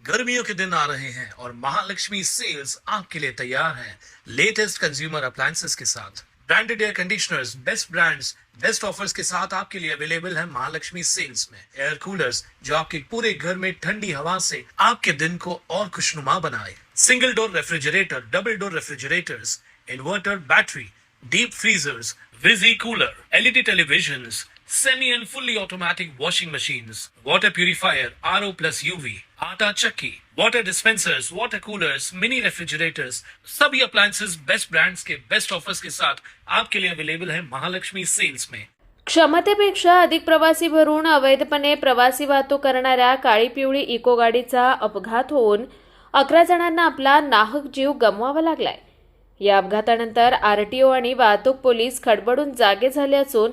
गर्मियों के दिन आ रहे हैं और महालक्ष्मी सेल्स आपके लिए तैयार है लेटेस्ट कंज्यूमर अप्लायंसेस के साथ। Branded air conditioners, best brands, best offers के साथ आपके लिए अवेलेबल है महालक्ष्मी सेल्स में। एयर कूलर्स जो आपके पूरे घर में ठंडी हवा से आपके दिन को और खुशनुमा बनाए। Single door refrigerator, double door refrigerators, inverter battery, deep freezers, visi cooler, LED televisions, semi and fully automatic washing machines, water purifier, RO plus UV, आटा चक्की, water dispensers, water coolers, mini refrigerators, सभी appliances best brands के best offers के साथ आपके लिए available है Mahalakshmi sales में। क्षमतेपेक्षा अधिक प्रवासी भरून अवैधपणे प्रवासी वाहतूक करणाऱ्या काळी पिवळी इको गाडीचा अपघात होऊन 11 जणांना आपला नाहक जीव गमवावा लागलाय। या अपघातानंतर आरटीओ आणि वाहतूक पोलीस खडबडून जागे झाले असून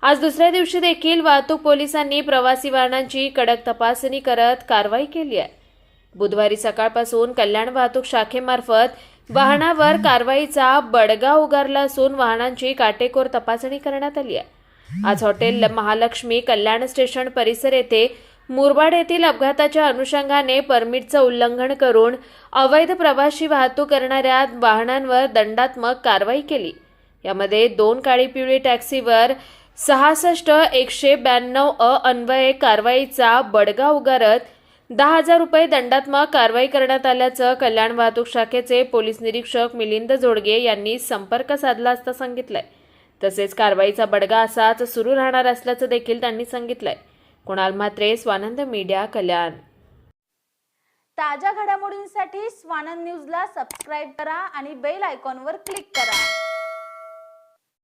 आज दुसऱ्या दिवशी देखील वाहतूक पोलिसांनी प्रवासी वाहनांची कडक तपासणी करत कारवाई केली आहे। बुधवारी सकाळपासून कल्याण वाहतूक शाखेमार्फत वाहनावर कारवाईचा बडगा उगारला असून वाहनांची काटेकोर तपासणी करण्यात आली आहे। आज हॉटेल महालक्ष्मी कल्याण स्टेशन परिसर येथे मुरबाड येथील अपघाताच्या अनुषंगाने परमिटचं उल्लंघन करून अवैध प्रवासी वाहतूक करणाऱ्या वाहनांवर दंडात्मक कारवाई केली। यामध्ये 2 काळी पिवळी टॅक्सीवर 66,192 अन्वये कारवाईचा बडगा उगारत 10,000 रुपये दंडात्मक कारवाई करण्यात आल्याचं कल्याण वाहतूक शाखेचे पोलीस निरीक्षक मिलिंद जोडगे यांनी संपर्क साधला असता सांगितलंय। तसेच कारवाईचा बडगा असाच सुरू राहणार असल्याचं देखील त्यांनी सांगितलंय। कुणाल म्हात्रे, स्वानंद मीडिया, कल्याण। ताज्या घडामोडींसाठी स्वानंद न्यूजला सबस्क्राइब करा आणि बेल आयकॉनवर क्लिक करा।